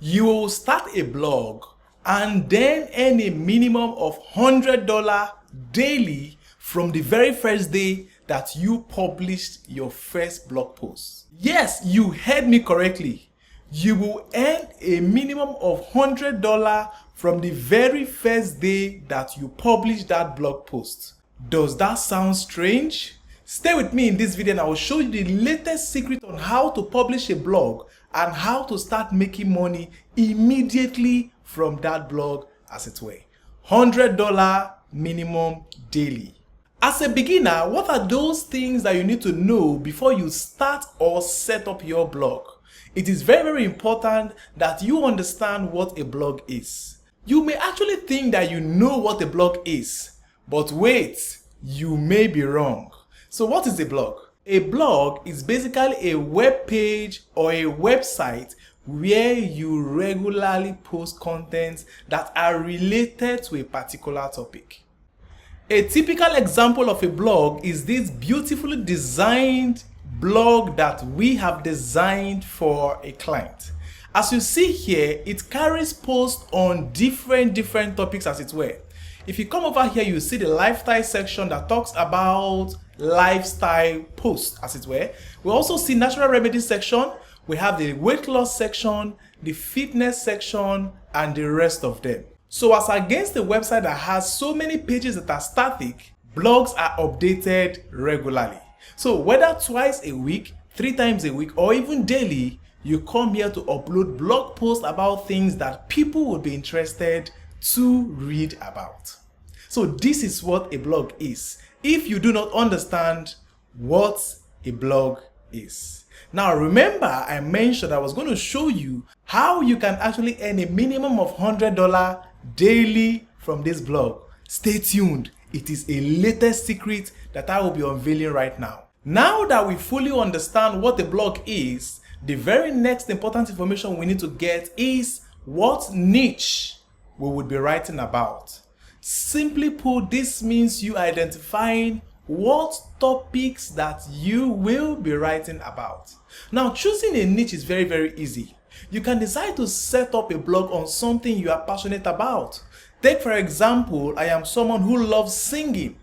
You will start a blog and then earn a minimum of $100 daily from the very first day that you published your first blog post. Yes, you heard me correctly. You will earn a minimum of $100 from the very first day that you publish that blog post. Does that sound strange? Stay with me in this video and I will show you the latest secret on how to publish a blog and how to start making money immediately from that blog, as it were. $100 minimum daily. As a beginner, what are those things that you need to know before you start or set up your blog? It is very, very important that you understand what a blog is. You may actually think that you know what a blog is, but wait, you may be wrong. So what is a blog? A blog is basically a web page or a website where you regularly post content that are related to a particular topic. A typical example of a blog is this beautifully designed blog that we have designed for a client. As you see here, it carries posts on different topics, as it were. If you come over here, you see the lifestyle section that talks about lifestyle posts, as it were. We also see natural remedies section. We have the weight loss section, the fitness section, and the rest of them. So as against a website that has so many pages that are static, blogs are updated regularly. So whether twice a week, 3 times a week, or even daily, you come here to upload blog posts about things that people would be interested to read about. So this is what a blog is, if you do not understand what a blog is. Now remember, I mentioned I was going to show you how you can actually earn a minimum of $100 daily from this blog. Stay tuned. It is a latest secret that I will be unveiling right now. Now that we fully understand what a blog is, the very next important information we need to get is what niche we would be writing about. Simply put, this means you identifying what topics that you will be writing about. Now, choosing a niche is very, very easy. You can decide to set up a blog on something you are passionate about. Take for example, I am someone who loves singing.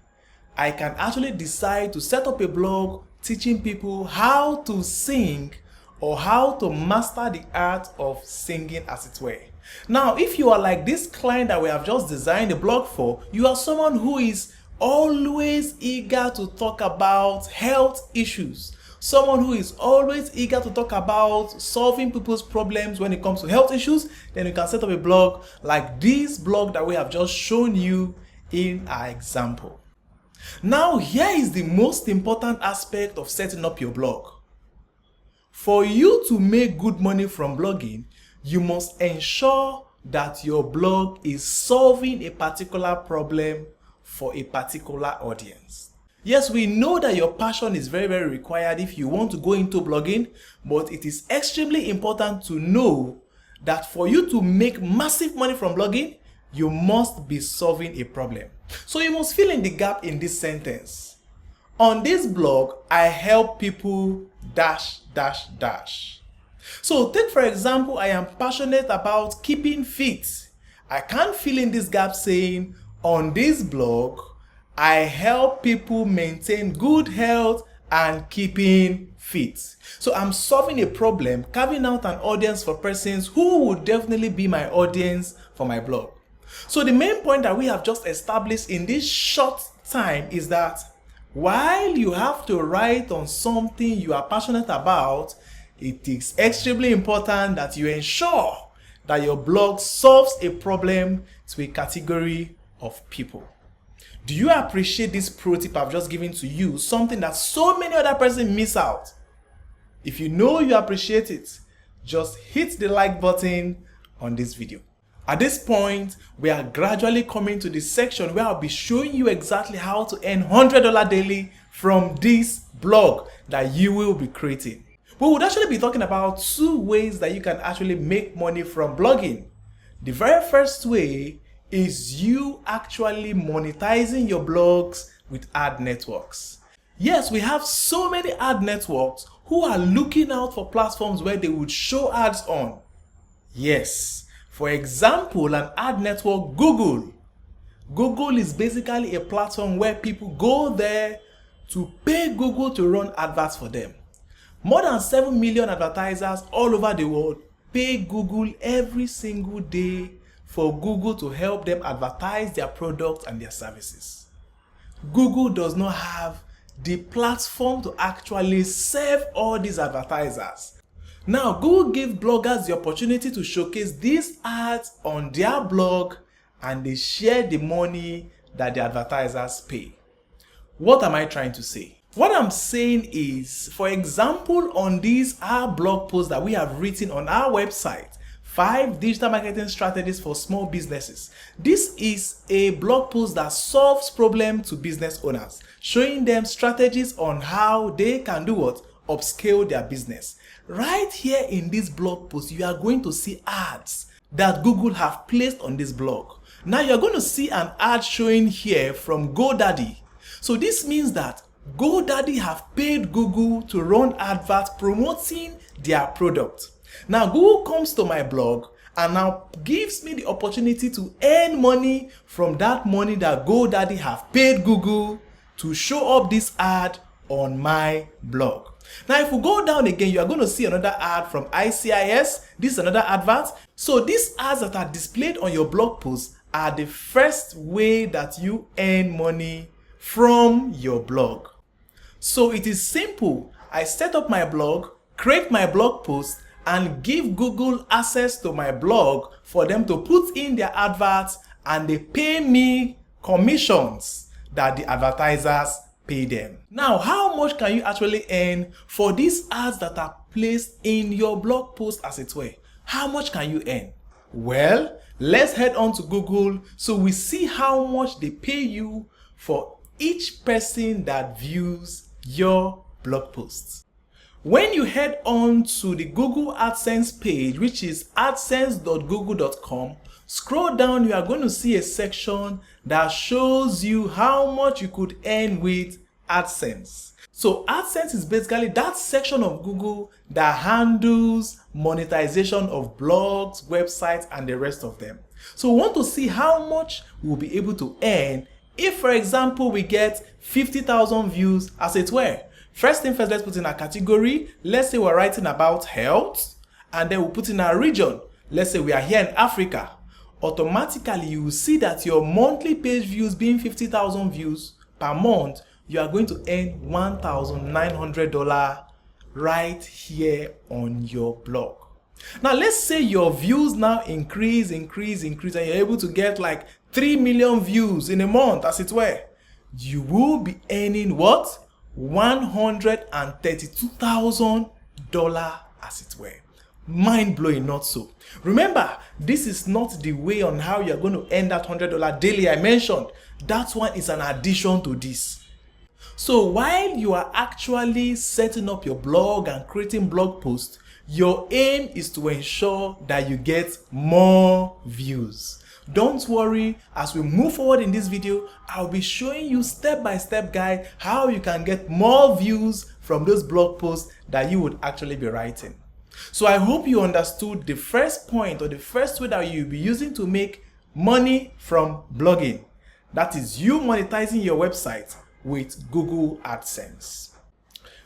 I can actually decide to set up a blog teaching people how to sing or how to master the art of singing, as it were. Now, if you are like this client that we have just designed a blog for, you are someone who is always eager to talk about health issues. Someone who is always eager to talk about solving people's problems when it comes to health issues, then you can set up a blog like this blog that we have just shown you in our example. Now, here is the most important aspect of setting up your blog. For you to make good money from blogging, you must ensure that your blog is solving a particular problem for a particular audience. Yes, we know that your passion is very, very required if you want to go into blogging, but it is extremely important to know that for you to make massive money from blogging, you must be solving a problem. So you must fill in the gap in this sentence. On this blog, I help people ... So take for example, I am passionate about keeping fit. I can't fill in this gap saying, on this blog, I help people maintain good health and keeping fit. So I'm solving a problem, carving out an audience for persons who would definitely be my audience for my blog. So the main point that we have just established in this short time is that while you have to write on something you are passionate about, it is extremely important that you ensure that your blog solves a problem to a category of people. Do you appreciate this pro tip I've just given to you? Something that so many other persons miss out. If you know you appreciate it, just hit the like button on this video. At this point, we are gradually coming to the section where I'll be showing you exactly how to earn $100 daily from this blog that you will be creating. We would actually be talking about 2 ways that you can actually make money from blogging. The very first way is you actually monetizing your blogs with ad networks. Yes, we have so many ad networks who are looking out for platforms where they would show ads on. Yes. For example, an ad network, Google. Google is basically a platform where people go there to pay Google to run adverts for them. More than 7 million advertisers all over the world pay Google every single day for Google to help them advertise their products and their services. Google does not have the platform to actually serve all these advertisers. Now, Google gives bloggers the opportunity to showcase these ads on their blog, and they share the money that the advertisers pay. What am I trying to say? What I'm saying is, for example, on these blog posts that we have written on our website, 5 digital marketing strategies for small businesses. This is a blog post that solves problems to business owners, showing them strategies on how they can do what? Upscale their business. Right here in this blog post, you are going to see ads that Google have placed on this blog. Now you're going to see an ad showing here from GoDaddy. So this means that GoDaddy have paid Google to run adverts promoting their product. Now Google comes to my blog and now gives me the opportunity to earn money from that money that GoDaddy have paid Google to show up this ad on my blog. Now if we go down again, you are going to see another ad from ICIS. This is another advert. So these ads that are displayed on your blog post are the first way that you earn money from your blog. So it is simple. I set up my blog, create my blog post, and give Google access to my blog for them to put in their adverts, and they pay me commissions that the advertisers pay them. Now, how much can you actually earn for these ads that are placed in your blog post, as it were? How much can you earn? Well, let's head on to Google so we see how much they pay you for each person that views your blog posts. When you head on to the Google AdSense page, which is adsense.google.com, scroll down, you are going to see a section that shows you how much you could earn with AdSense. So AdSense is basically that section of Google that handles monetization of blogs, websites, and the rest of them. So we want to see how much we'll be able to earn if, for example, we get 50,000 views, as it were. First thing first, let's put in a category. Let's say we're writing about health, and then we'll put in a region. Let's say we are here in Africa. Automatically, you will see that your monthly page views being 50,000 views per month, you are going to earn $1,900 right here on your blog. Now, let's say your views now increase, and you're able to get like 3 million views in a month, as it were. You will be earning what? $132,000, as it were. Mind blowing, not so. Remember, this is not the way on how you're going to earn that $100 daily I mentioned. That one is an addition to this. So while you are actually setting up your blog and creating blog posts, your aim is to ensure that you get more views. Don't worry, as we move forward in this video, I'll be showing you step-by-step guide how you can get more views from those blog posts that you would actually be writing. So I hope you understood the first point, or the first way that you'll be using to make money from blogging. That is you monetizing your website with Google AdSense.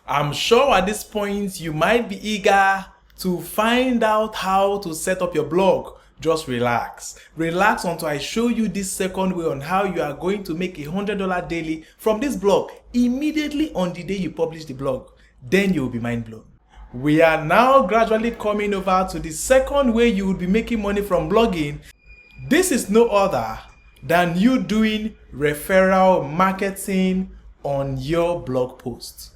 I'm sure at this point you might be eager to find out how to set up your blog. Just relax. Relax until I show you this second way on how you are going to make $100 daily from this blog immediately on the day you publish the blog. Then you will be mind blown. We are now gradually coming over to the second way you will be making money from blogging. This is no other than you doing referral marketing on your blog post.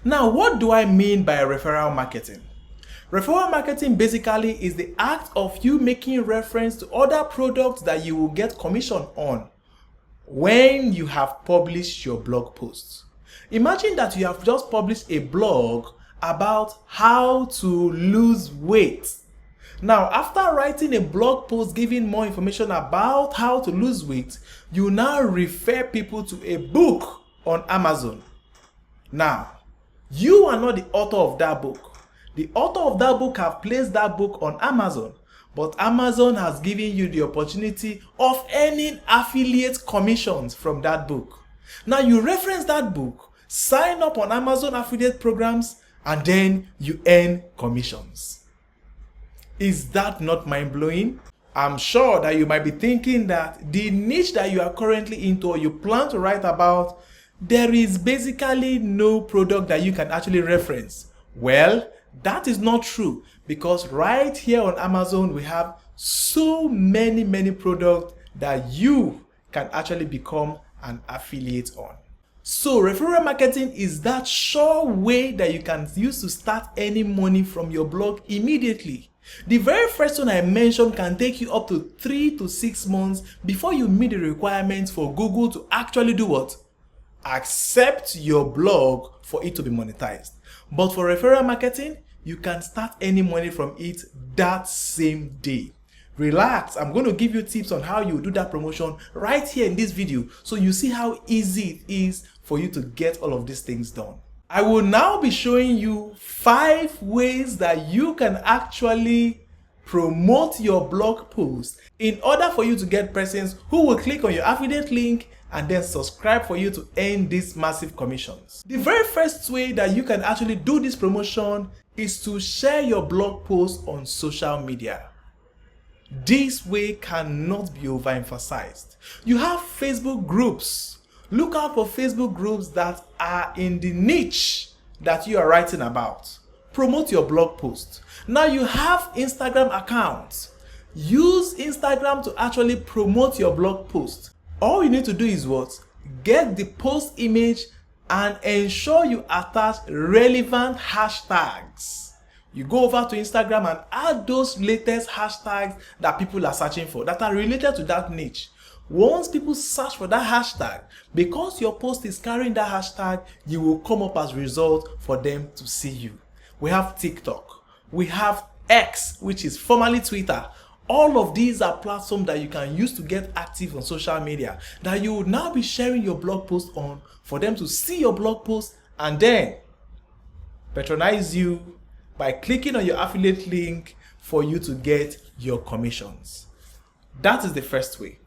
Now, what do I mean by referral marketing? Referral marketing basically is the act of you making reference to other products that you will get commission on when you have published your blog posts. Imagine that you have just published a blog about how to lose weight. Now, after writing a blog post giving more information about how to lose weight, you now refer people to a book on Amazon. Now, you are not the author of that book. The author of that book have placed that book on Amazon, but Amazon has given you the opportunity of earning affiliate commissions from that book. Now you reference that book, sign up on Amazon affiliate programs, and then you earn commissions. Is that not mind-blowing? I'm sure that you might be thinking that the niche that you are currently into or you plan to write about, there is basically no product that you can actually reference. Well, that is not true, because right here on Amazon we have so many products that you can actually become an affiliate on. So referral marketing is that sure way that you can use to start earning money from your blog immediately. The very first one I mentioned can take you up to 3 to 6 months before you meet the requirements for Google to actually do what? Accept your blog for it to be monetized. But for referral marketing, you can start earning money from it that same day. Relax, I'm going to give you tips on how you do that promotion right here in this video, so you see how easy it is for you to get all of these things done. I will now be showing you 5 ways that you can actually promote your blog post in order for you to get persons who will click on your affiliate link and then subscribe for you to earn these massive commissions. The very first way that you can actually do this promotion is to share your blog post on social media. This way cannot be overemphasized. You have Facebook groups. Look out for Facebook groups that are in the niche that you are writing about. Promote your blog post. Now you have Instagram accounts. Use Instagram to actually promote your blog post. All you need to do is what? Get the post image and ensure you attach relevant hashtags. You go over to Instagram and add those latest hashtags that people are searching for, that are related to that niche. Once people search for that hashtag, because your post is carrying that hashtag, you will come up as a result for them to see you. We have TikTok. We have X, which is formerly Twitter. All of these are platforms that you can use to get active on social media, that you will now be sharing your blog post on for them to see your blog post and then patronize you by clicking on your affiliate link for you to get your commissions. That is the first way.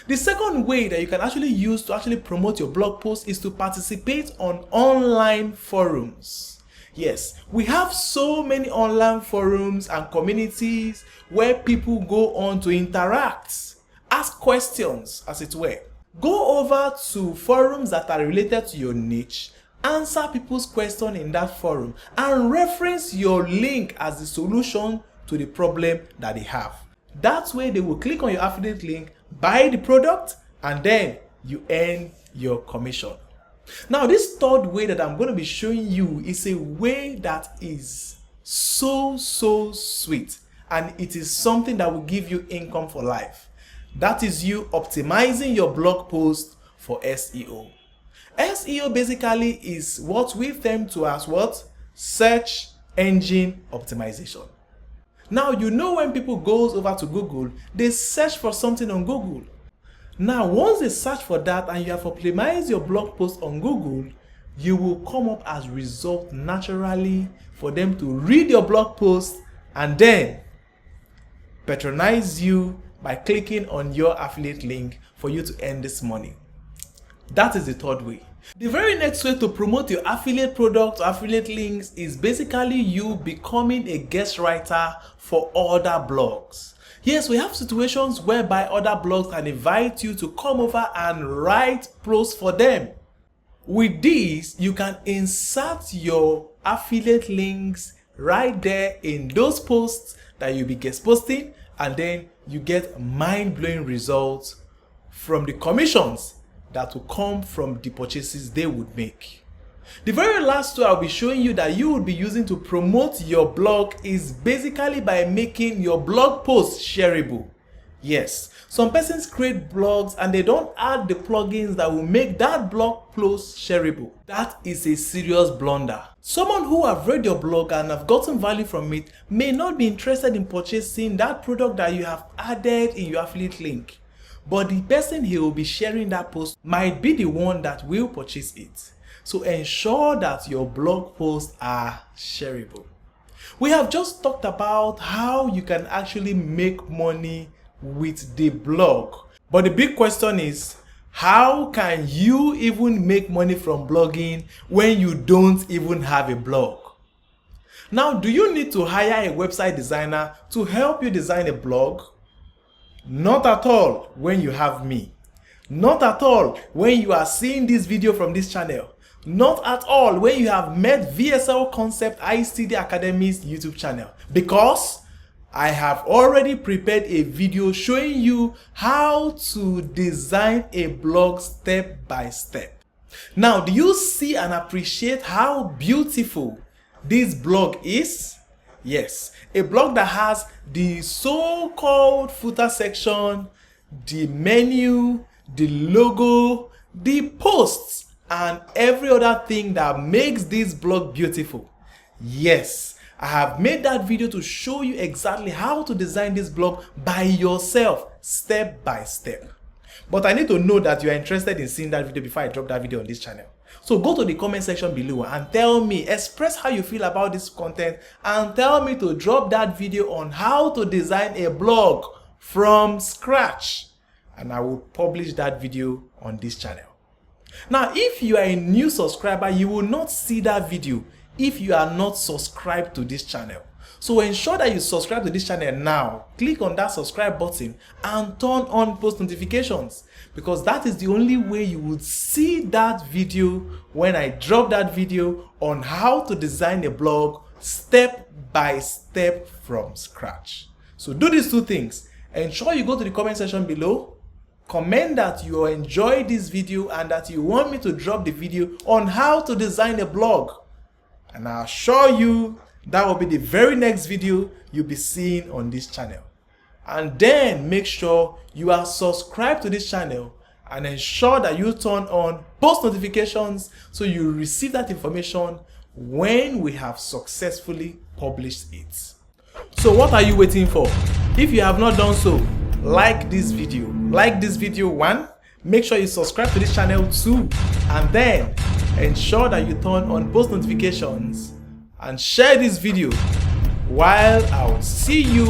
The second way that you can actually use to actually promote your blog post is to participate on online forums. Yes, we have so many online forums and communities where people go on to interact, ask questions as it were. Go over to forums that are related to your niche, answer people's questions in that forum, and reference your link as the solution to the problem that they have. That way they will click on your affiliate link, buy the product, and then you earn your commission. Now this third way that I'm going to be showing you is a way that is so sweet, and it is something that will give you income for life. That is you optimizing your blog post for SEO. SEO basically is what we term to as what? Search engine optimization. Now you know when people goes over to Google, they search for something on Google. Now once they search for that and you have optimized your blog post on Google, you will come up as result naturally for them to read your blog post and then patronize you by clicking on your affiliate link for you to earn this money. That is the third way. The very next way to promote your affiliate product or affiliate links is basically you becoming a guest writer for other blogs. Yes, we have situations whereby other blogs can invite you to come over and write posts for them. With this, you can insert your affiliate links right there in those posts that you'll be guest posting, and then you get mind-blowing results from the commissions that will come from the purchases they would make. The very last tool I'll be showing you that you will be using to promote your blog is basically by making your blog post shareable. Yes, some persons create blogs and they don't add the plugins that will make that blog post shareable. That is a serious blunder. Someone who have read your blog and have gotten value from it may not be interested in purchasing that product that you have added in your affiliate link. But the person he will be sharing that post might be the one that will purchase it. So ensure that your blog posts are shareable. We have just talked about how you can actually make money with the blog. But the big question is, how can you even make money from blogging when you don't even have a blog? Now, do you need to hire a website designer to help you design a blog? Not at all when you have me. Not at all when you are seeing this video from this channel. Not at all when you have met V.S.L Concept ICT Academy's YouTube channel. Because I have already prepared a video showing you how to design a blog step by step. Now, do you see and appreciate how beautiful this blog is? Yes, a blog that has the so-called footer section, the menu, the logo, the posts, and every other thing that makes this blog beautiful. Yes, I have made that video to show you exactly how to design this blog by yourself, step by step. But I need to know that you are interested in seeing that video before I drop that video on this channel. So go to the comment section below and tell me, express how you feel about this content, and tell me to drop that video on how to design a blog from scratch. And I will publish that video on this channel. Now, if you are a new subscriber, you will not see that video if you are not subscribed to this channel. So ensure that you subscribe to this channel now. Click on that subscribe button and turn on post notifications, because that is the only way you would see that video when I drop that video on how to design a blog step by step from scratch. So do these two things. Ensure you go to the comment section below, comment that you enjoy this video and that you want me to drop the video on how to design a blog. And I assure you that will be the very next video you'll be seeing on this channel. And then make sure you are subscribed to this channel and ensure that you turn on post notifications so you receive that information when we have successfully published it. So what are you waiting for? If you have not done so, like this video. Like this video 1, make sure you subscribe to this channel 2, and then ensure that you turn on post notifications and share this video, while I'll see you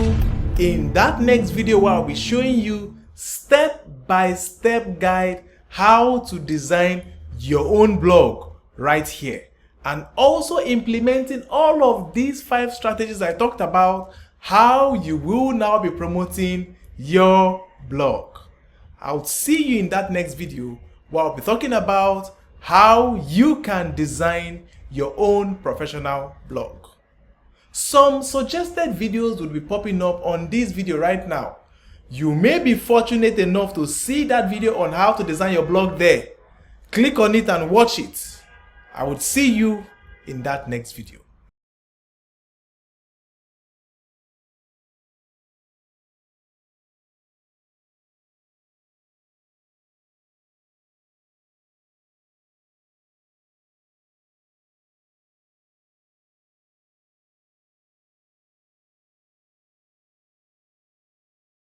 in that next video where I'll be showing you step-by-step guide how to design your own blog right here, and also implementing all of these 5 strategies I talked about, how you will now be promoting your blog. I'll see you in that next video where I'll be talking about how you can design your own professional blog. Some suggested videos will be popping up on this video right now. You may be fortunate enough to see that video on how to design your blog there. Click on it and watch it. I will see you in that next video.